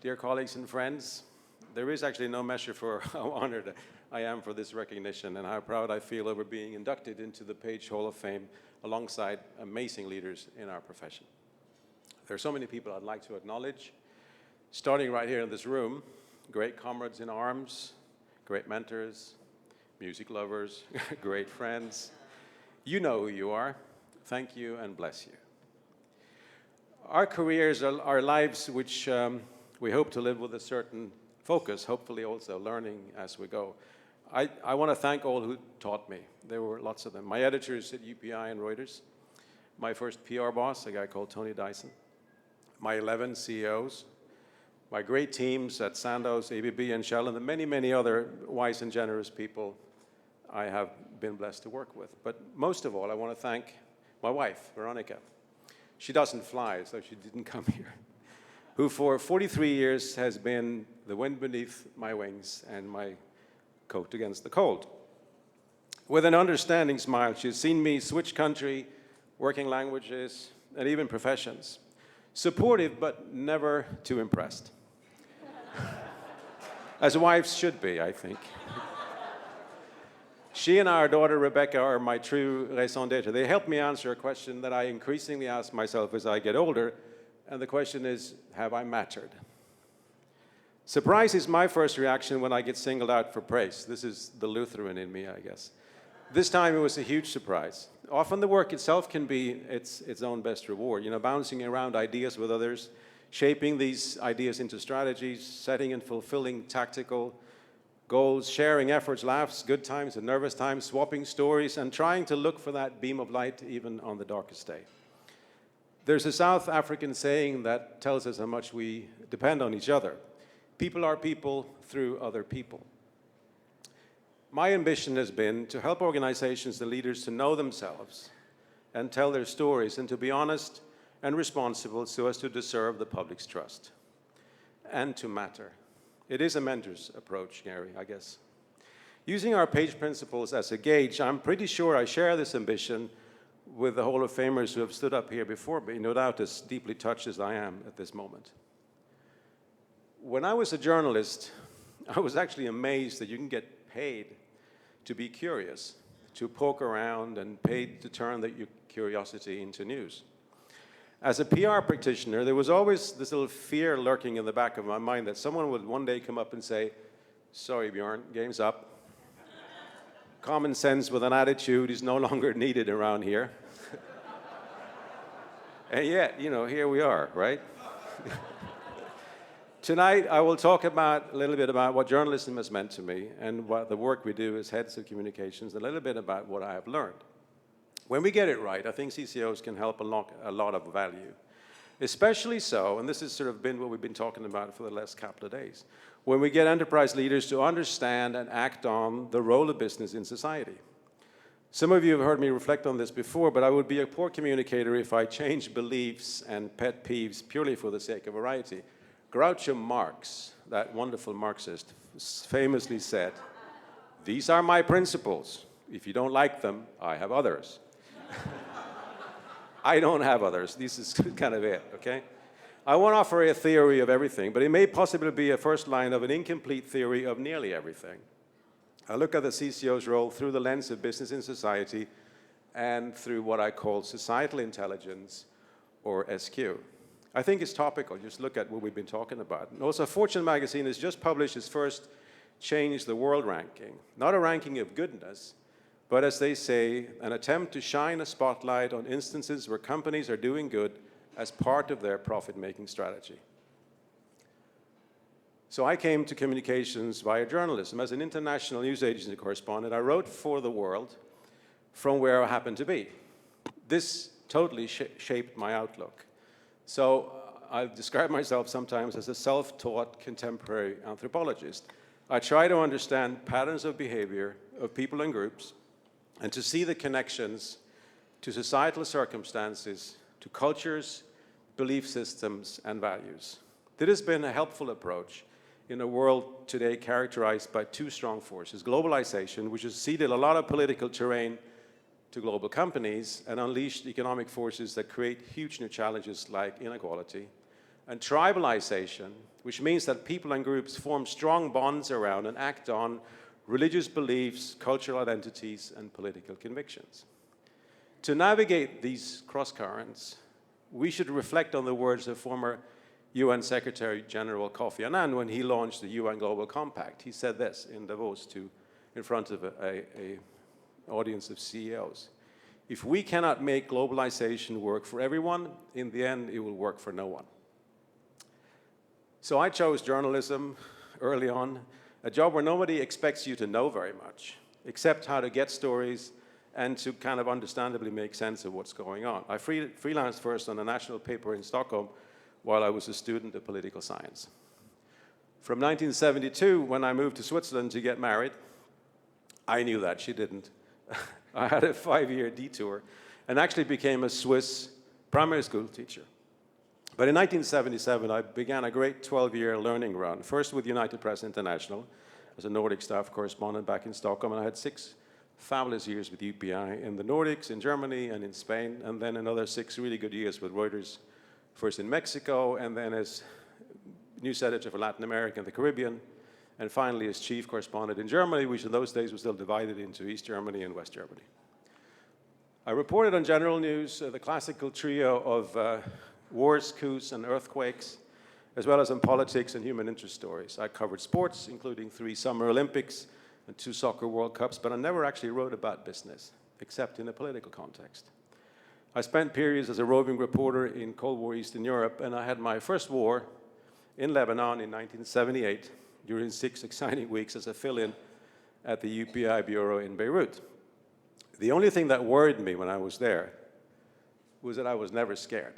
Dear colleagues and friends, there is actually no measure for how honored I am for this recognition and how proud I feel over being inducted into the Page Hall of Fame alongside amazing leaders in our profession. There are so many people I'd like to acknowledge, starting right here in this room, great comrades in arms, great mentors, music lovers, great friends. You know who you are. Thank you and bless you. Our careers are our lives which we hope to live with a certain focus, hopefully also learning as we go. I want to thank all who taught me. There were lots of them. My editors at UPI and Reuters, my first PR boss, a guy called Tony Dyson, my 11 CEOs, my great teams at Sandoz, ABB, and Shell, and the many, many other wise and generous people I have been blessed to work with. But most of all, I want to thank my wife, Veronica. She doesn't fly, so she didn't come here, who for 43 years has been the wind beneath my wings and my coat against the cold. With an understanding smile, she's seen me switch country, working languages, and even professions. Supportive, but never too impressed. As wives should be, I think. She and our daughter, Rebecca, are my true raison d'etre. They help me answer a question that I increasingly ask myself as I get older, and the question is, have I mattered? Surprise is my first reaction when I get singled out for praise. This is the Lutheran in me, I guess. This time it was a huge surprise. Often the work itself can be its own best reward, bouncing around ideas with others, shaping these ideas into strategies, setting and fulfilling tactical goals, sharing efforts, laughs, good times and nervous times, swapping stories, and trying to look for that beam of light even on the darkest day. There's a South African saying that tells us how much we depend on each other. People are people through other people. My ambition has been to help organizations and leaders to know themselves and tell their stories and to be honest and responsible so as to deserve the public's trust and to matter. It is a mentor's approach, Gary, I guess. Using our PAGE principles as a gauge, I'm pretty sure I share this ambition with the Hall of Famers who have stood up here before me, no doubt as deeply touched as I am at this moment. When I was a journalist, I was actually amazed that you can get paid to be curious, to poke around, and paid to turn your curiosity into news. As a PR practitioner, there was always this little fear lurking in the back of my mind that someone would one day come up and say, sorry, Björn, game's up. Common sense with an attitude is no longer needed around here. And yet, here we are, right? Tonight, I will talk a little bit about what journalism has meant to me and what the work we do as heads of communications, a little bit about what I have learned. When we get it right, I think CCOs can help unlock a lot of value. Especially so, and this has sort of been what we've been talking about for the last couple of days, when we get enterprise leaders to understand and act on the role of business in society. Some of you have heard me reflect on this before, but I would be a poor communicator if I changed beliefs and pet peeves purely for the sake of variety. Groucho Marx, that wonderful Marxist, famously said, "These are my principles. If you don't like them, I have others." I don't have others. This is kind of it, okay? I won't offer a theory of everything, but it may possibly be a first line of an incomplete theory of nearly everything. I look at the CCO's role through the lens of business in society and through what I call societal intelligence, or SQ. I think it's topical. Just look at what we've been talking about. And also, Fortune magazine has just published its first Change the World ranking. Not a ranking of goodness, but as they say, an attempt to shine a spotlight on instances where companies are doing good as part of their profit-making strategy. So I came to communications via journalism. As an international news agency correspondent, I wrote for the world from where I happened to be. This totally shaped my outlook. So I describe myself sometimes as a self-taught contemporary anthropologist. I try to understand patterns of behavior of people and groups and to see the connections to societal circumstances, to cultures, belief systems, and values. This has been a helpful approach in a world today characterized by two strong forces: globalization, which has ceded a lot of political terrain to global companies and unleashed economic forces that create huge new challenges like inequality, and tribalization, which means that people and groups form strong bonds around and act on religious beliefs, cultural identities, and political convictions. To navigate these cross-currents, we should reflect on the words of former UN Secretary General Kofi Annan when he launched the UN Global Compact. He said this in Davos in front of an audience of CEOs. If we cannot make globalization work for everyone, in the end, it will work for no one. So I chose journalism early on, a job where nobody expects you to know very much, except how to get stories and to kind of understandably make sense of what's going on. I freelanced first on a national paper in Stockholm while I was a student of political science. From 1972, when I moved to Switzerland to get married, I knew that, she didn't. I had a 5-year detour and actually became a Swiss primary school teacher. But in 1977, I began a great 12-year learning run, first with United Press International as a Nordic staff correspondent back in Stockholm, and I had 6 fabulous years with UPI in the Nordics, in Germany, and in Spain, and then another 6 really good years with Reuters, first in Mexico, and then as news editor for Latin America and the Caribbean, and finally as chief correspondent in Germany, which in those days was still divided into East Germany and West Germany. I reported on general news, the classical trio of wars, coups, and earthquakes, as well as on politics and human interest stories. I covered sports, including 3 Summer Olympics and 2 Soccer World Cups, but I never actually wrote about business, except in a political context. I spent periods as a roving reporter in Cold War Eastern Europe, and I had my first war in Lebanon in 1978, during 6 exciting weeks as a fill-in at the UPI bureau in Beirut. The only thing that worried me when I was there was that I was never scared.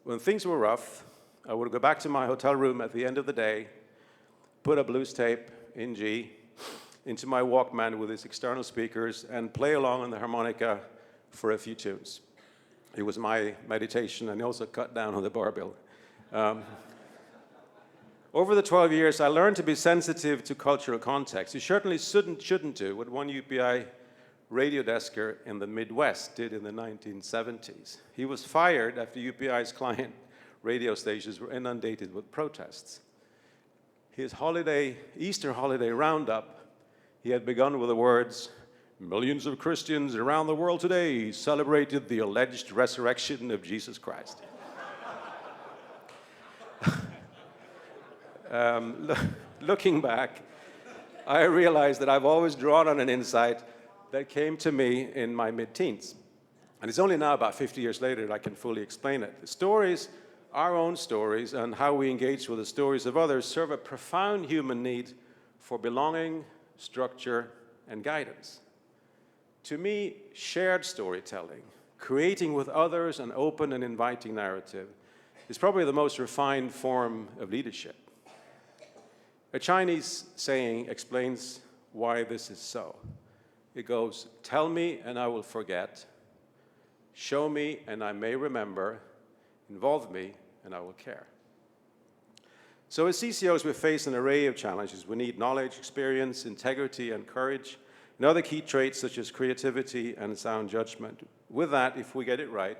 When things were rough, I would go back to my hotel room at the end of the day, put a blues tape in G into my Walkman with its external speakers, and play along on the harmonica for a few tunes. It was my meditation, and also cut down on the barbell. Over the 12 years, I learned to be sensitive to cultural context. You certainly shouldn't do what one UPI radio desker in the Midwest did in the 1970s. He was fired after UPI's client radio stations were inundated with protests. His Easter holiday roundup, he had begun with the words, "Millions of Christians around the world today celebrated the alleged resurrection of Jesus Christ." Looking back, I realized that I've always drawn on an insight that came to me in my mid-teens. And it's only now, about 50 years later, that I can fully explain it. The stories, our own stories, and how we engage with the stories of others serve a profound human need for belonging, structure, and guidance. To me, shared storytelling, creating with others an open and inviting narrative, is probably the most refined form of leadership. A Chinese saying explains why this is so. It goes, "Tell me and I will forget. Show me and I may remember. Involve me and I will care." So as CCOs, we face an array of challenges. We need knowledge, experience, integrity, and courage, and other key traits such as creativity and sound judgment. With that, if we get it right,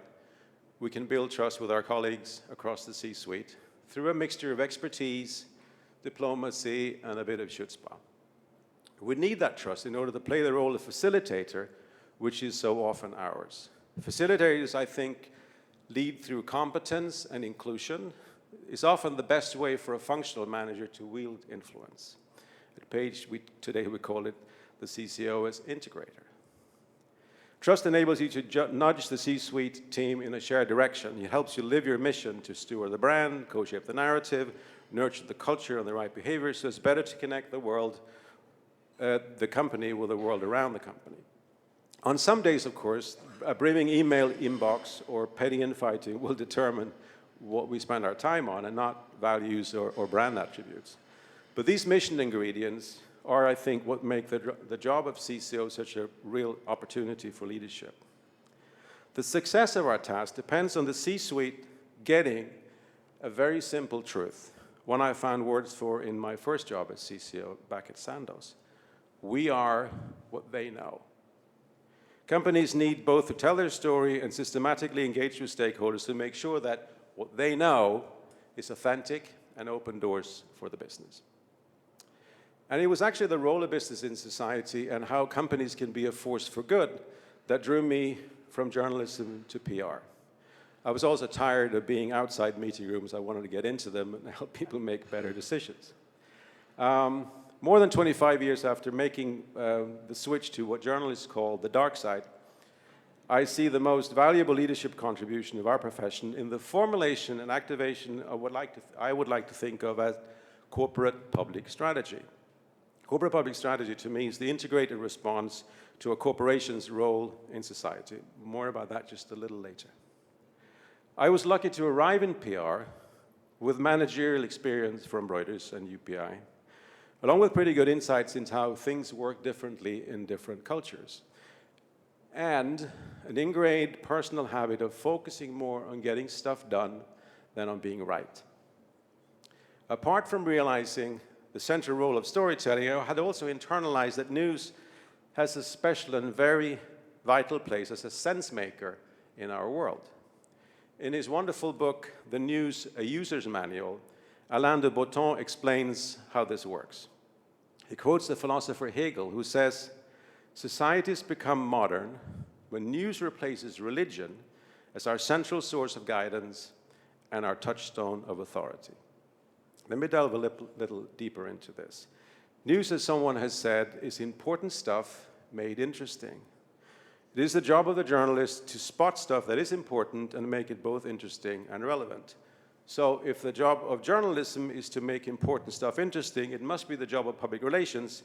we can build trust with our colleagues across the C-suite through a mixture of expertise, diplomacy, and a bit of chutzpah. We need that trust in order to play the role of facilitator, which is so often ours. Facilitators, I think, lead through competence and inclusion. It's often the best way for a functional manager to wield influence. At Page, today we call it the CCO as integrator. Trust enables you to nudge the C-suite team in a shared direction. It helps you live your mission to steward the brand, co-shape the narrative, nurture the culture and the right behaviors, so it's better to connect the company with the world around the company. On some days, of course, a brimming email inbox or petty infighting will determine what we spend our time on and not values or brand attributes. But these mission ingredients are, I think, what make the job of CCO such a real opportunity for leadership. The success of our task depends on the C-suite getting a very simple truth, one I found words for in my first job as CCO back at Sandoz. We are what they know. Companies need both to tell their story and systematically engage with stakeholders to make sure that what they know is authentic and open doors for the business. And it was actually the role of business in society and how companies can be a force for good that drew me from journalism to PR. I was also tired of being outside meeting rooms. I wanted to get into them and help people make better decisions. More than 25 years after making the switch to what journalists call the dark side, I see the most valuable leadership contribution of our profession in the formulation and activation of what I would like to think of as corporate public strategy. Corporate public strategy to me is the integrated response to a corporation's role in society. More about that just a little later. I was lucky to arrive in PR with managerial experience from Reuters and UPI, along with pretty good insights into how things work differently in different cultures, and an ingrained personal habit of focusing more on getting stuff done than on being right. Apart from realizing the central role of storytelling, I had also internalized that news has a special and very vital place as a sense maker in our world. In his wonderful book, The News, A User's Manual, Alain de Botton explains how this works. He quotes the philosopher Hegel, who says, "Societies become modern when news replaces religion as our central source of guidance and our touchstone of authority." Let me delve a little deeper into this. News, as someone has said, is important stuff made interesting. It is the job of the journalist to spot stuff that is important and make it both interesting and relevant. So if the job of journalism is to make important stuff interesting, it must be the job of public relations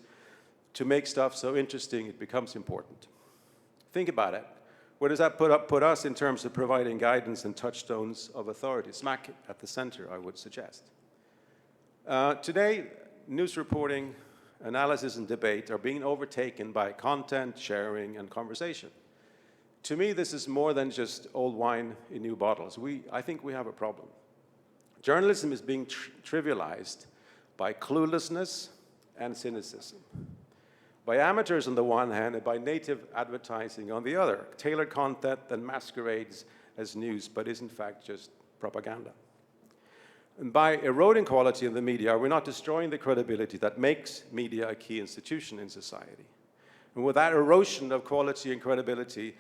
to make stuff so interesting it becomes important. Think about it. Where does that put us in terms of providing guidance and touchstones of authority? Smack at the center, I would suggest. Today, news reporting, analysis, and debate are being overtaken by content, sharing, and conversation. To me, this is more than just old wine in new bottles. I think we have a problem. Journalism is being trivialized by cluelessness and cynicism, by amateurs on the one hand and by native advertising on the other, tailored content that masquerades as news but is in fact just propaganda. And by eroding quality in the media, we're not destroying the credibility that makes media a key institution in society. And with that erosion of quality and credibility,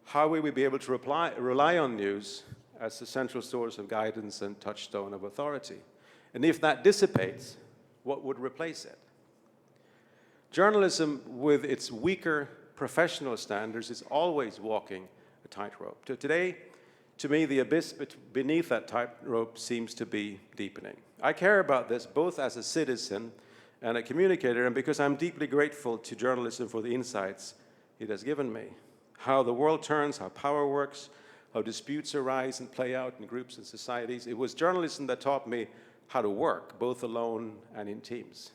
how will we be able to rely on news as the central source of guidance and touchstone of authority? And if that dissipates, what would replace it? Journalism, with its weaker professional standards, is always walking a tightrope. Today, to me, the abyss beneath that tightrope seems to be deepening. I care about this both as a citizen and a communicator, and because I'm deeply grateful to journalism for the insights it has given me. How the world turns, how power works, how disputes arise and play out in groups and societies. It was journalism that taught me how to work, both alone and in teams.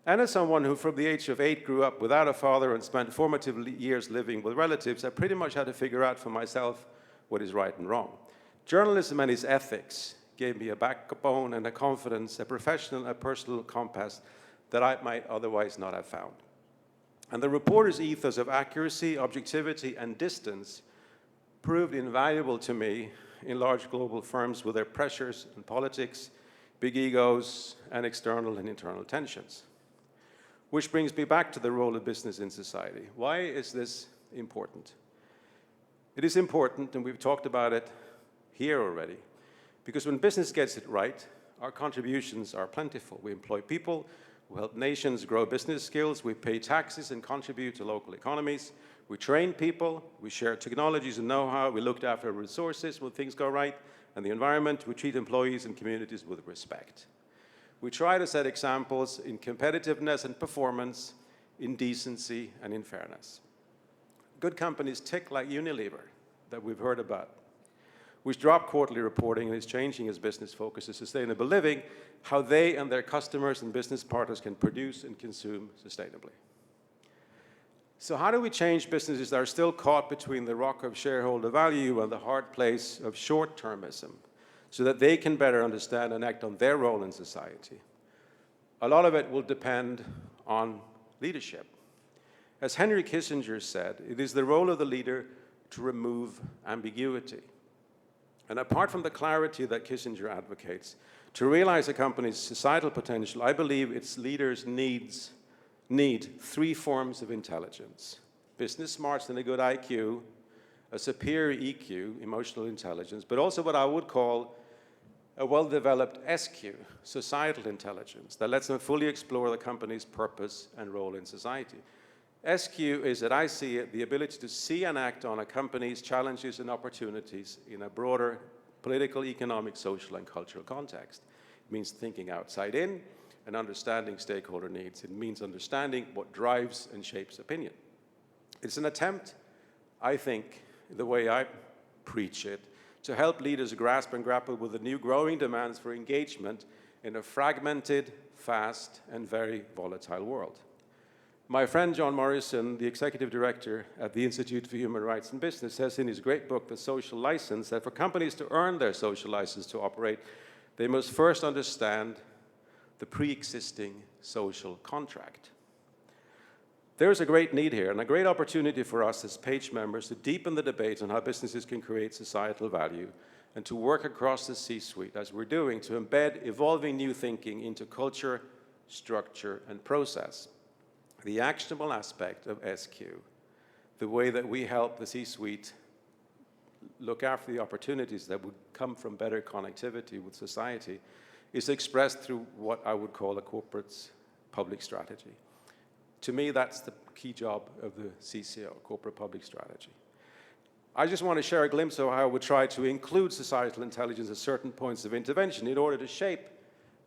And as someone who from the age of 8 grew up without a father and spent formative years living with relatives, I pretty much had to figure out for myself what is right and wrong. Journalism and its ethics gave me a backbone and a confidence, a professional and a personal compass that I might otherwise not have found. And the reporter's ethos of accuracy, objectivity, and distance proved invaluable to me in large global firms with their pressures and politics, big egos, and external and internal tensions. Which brings me back to the role of business in society. Why is this important? It is important, and we've talked about it here already, because when business gets it right, our contributions are plentiful. We employ people, we help nations grow business skills, we pay taxes and contribute to local economies, we train people, we share technologies and know-how, we look after resources when things go right, and the environment, we treat employees and communities with respect. We try to set examples in competitiveness and performance, in decency and in fairness. Good companies tick like Unilever, that we've heard about, which dropped quarterly reporting and is changing its business focus to sustainable living, how they and their customers and business partners can produce and consume sustainably. So how do we change businesses that are still caught between the rock of shareholder value and the hard place of short-termism, so that they can better understand and act on their role in society? A lot of it will depend on leadership. As Henry Kissinger said, it is the role of the leader to remove ambiguity. And apart from the clarity that Kissinger advocates, to realize a company's societal potential, I believe its leaders need three forms of intelligence: business smarts and a good IQ, a superior EQ, emotional intelligence, but also what I would call a well-developed SQ, societal intelligence, that lets them fully explore the company's purpose and role in society. SQ is, that I see it, the ability to see and act on a company's challenges and opportunities in a broader political, economic, social, and cultural context. It means thinking outside in and understanding stakeholder needs. It means understanding what drives and shapes opinion. It's an attempt, I think, the way I preach it, to help leaders grasp and grapple with the new growing demands for engagement in a fragmented, fast, and very volatile world. My friend John Morrison, the executive director at the Institute for Human Rights and Business, says in his great book, The Social License, that for companies to earn their social license to operate, they must first understand the pre-existing social contract. There's a great need here and a great opportunity for us as PAGE members to deepen the debate on how businesses can create societal value and to work across the C-suite, as we're doing, to embed evolving new thinking into culture, structure, and process. The actionable aspect of SQ, the way that we help the C-suite look after the opportunities that would come from better connectivity with society, is expressed through what I would call a corporate's public strategy. To me, that's the key job of the CCO, corporate public strategy. I just want to share a glimpse of how I would try to include societal intelligence at certain points of intervention in order to shape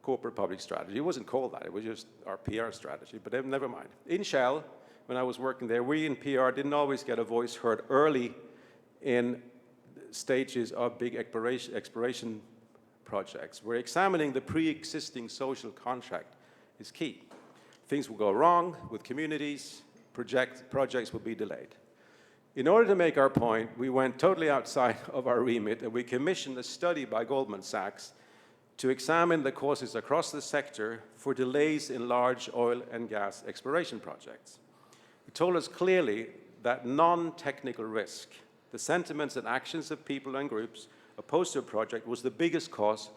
corporate public strategy. It wasn't called that, it was just our PR strategy, but never mind. In Shell, when I was working there, we in PR didn't always get a voice heard early in stages of big exploration projects, where examining the pre-existing social contract is key. Things will go wrong with communities, projects will be delayed. In order to make our point, we went totally outside of our remit and we commissioned a study by Goldman Sachs to examine the causes across the sector for delays in large oil and gas exploration projects. It told us clearly that non-technical risk, the sentiments and actions of people and groups opposed to a project, was the biggest cause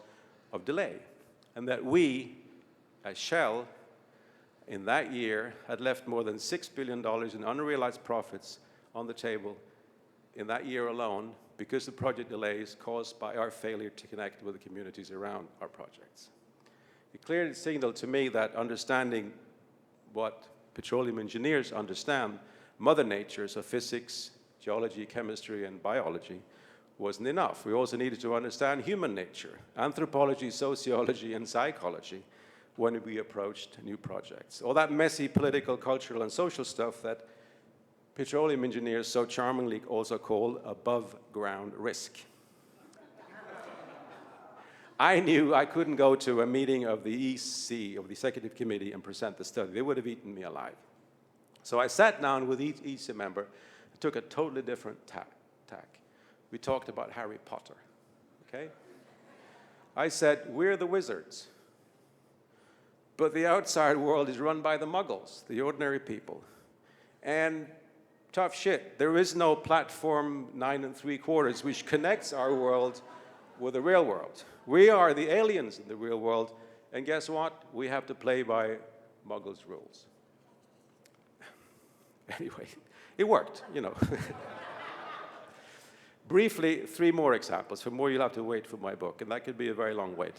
of delay, and that we, as Shell, in that year, had left more than $6 billion in unrealized profits on the table in that year alone because of project delays caused by our failure to connect with the communities around our projects. It clearly signaled to me that understanding what petroleum engineers understand, Mother Nature, so physics, geology, chemistry, and biology, wasn't enough. We also needed to understand human nature, anthropology, sociology, and psychology, when we approached new projects. All that messy political, cultural, and social stuff that petroleum engineers so charmingly also call above-ground risk. I knew I couldn't go to a meeting of the EC, of the Executive Committee, and present the study. They would have eaten me alive. So I sat down with each member and took a totally different tack. We talked about Harry Potter, okay? I said, we're the wizards. But the outside world is run by the muggles, the ordinary people. And tough shit, there is no platform 9 3/4 which connects our world with the real world. We are the aliens in the real world, and guess what? We have to play by muggles' rules. Anyway, it worked, you know. Briefly, 3 more examples. For more, you'll have to wait for my book, and that could be a very long wait.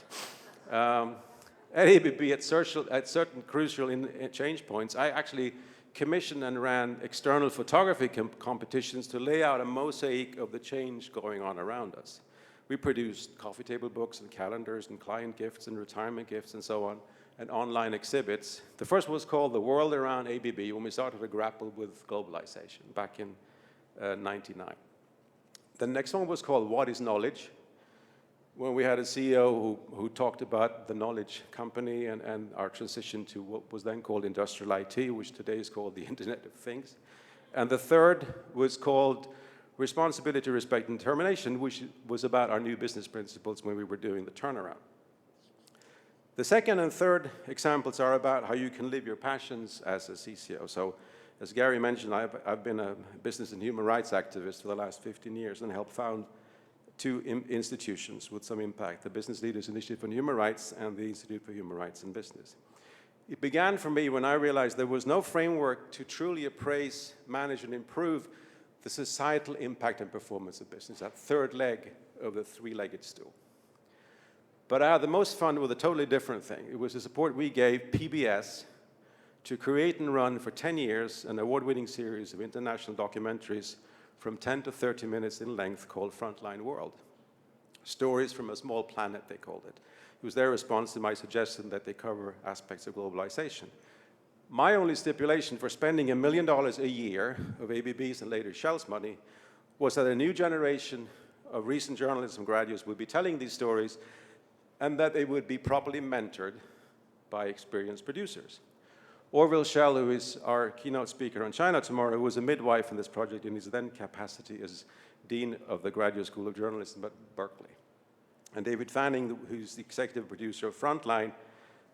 At ABB, at certain crucial change points, I actually commissioned and ran external photography competitions to lay out a mosaic of the change going on around us. We produced coffee table books and calendars and client gifts and retirement gifts and so on, and online exhibits. The first was called The World Around ABB, when we started to grapple with globalization back in '99. The next one was called What is Knowledge?, when we had a CEO who talked about the knowledge company and our transition to what was then called industrial IT, which today is called the Internet of Things. And the third was called Responsibility, Respect, and Termination, which was about our new business principles when we were doing the turnaround. The second and third examples are about how you can live your passions as a CCO. So, as Gary mentioned, I've been a business and human rights activist for the last 15 years and helped found two institutions with some impact, the Business Leaders Initiative on Human Rights and the Institute for Human Rights in Business. It began for me when I realized there was no framework to truly appraise, manage, and improve the societal impact and performance of business, that third leg of the three-legged stool. But I had the most fun with a totally different thing. It was the support we gave PBS to create and run for 10 years an award-winning series of international documentaries from 10 to 30 minutes in length called Frontline World. Stories from a small planet, they called it. It was their response to my suggestion that they cover aspects of globalization. My only stipulation for spending $1 million a year of ABB's and later Shell's money was that a new generation of recent journalism graduates would be telling these stories and that they would be properly mentored by experienced producers. Orville Schell, who is our keynote speaker on China tomorrow, who was a midwife in this project in his then capacity as Dean of the Graduate School of Journalism at Berkeley. And David Fanning, who's the executive producer of Frontline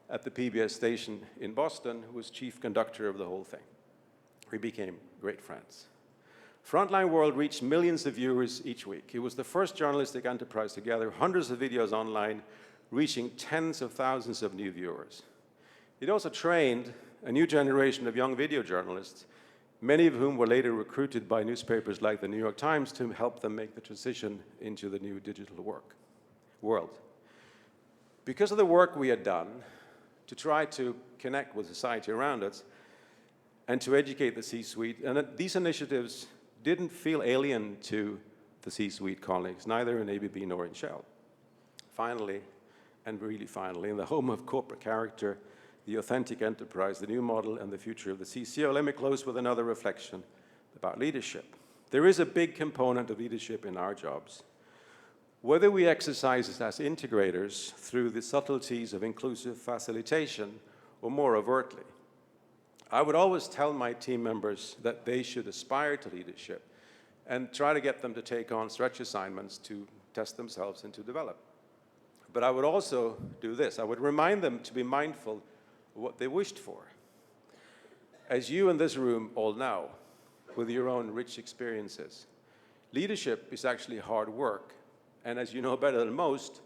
at the PBS station in Boston, who was chief conductor of the whole thing. We became great friends. Frontline World reached millions of viewers each week. It was the first journalistic enterprise to gather hundreds of videos online, reaching tens of thousands of new viewers. It also trained a new generation of young video journalists, many of whom were later recruited by newspapers like the New York Times to help them make the transition into the new digital world. Because of the work we had done to try to connect with society around us and to educate the C-suite, and these initiatives didn't feel alien to the C-suite colleagues, neither in ABB nor in Shell. Finally, and really finally, in the home of corporate character, the authentic enterprise, the new model, and the future of the CCO, let me close with another reflection about leadership. There is a big component of leadership in our jobs. Whether we exercise it as integrators through the subtleties of inclusive facilitation or more overtly, I would always tell my team members that they should aspire to leadership and try to get them to take on stretch assignments to test themselves and to develop. But I would also do this. I would remind them to be mindful what they wished for. As you in this room all know, with your own rich experiences, leadership is actually hard work. And as you know better than most,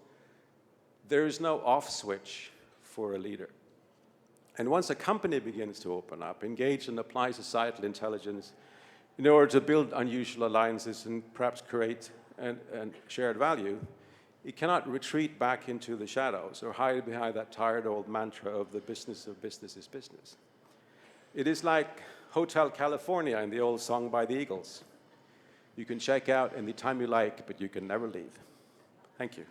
there is no off switch for a leader. And once a company begins to open up, engage and apply societal intelligence in order to build unusual alliances and perhaps create and shared value, it cannot retreat back into the shadows or hide behind that tired old mantra of the business of business is business. It is like Hotel California in the old song by the Eagles. You can check out any time you like, but you can never leave. Thank you.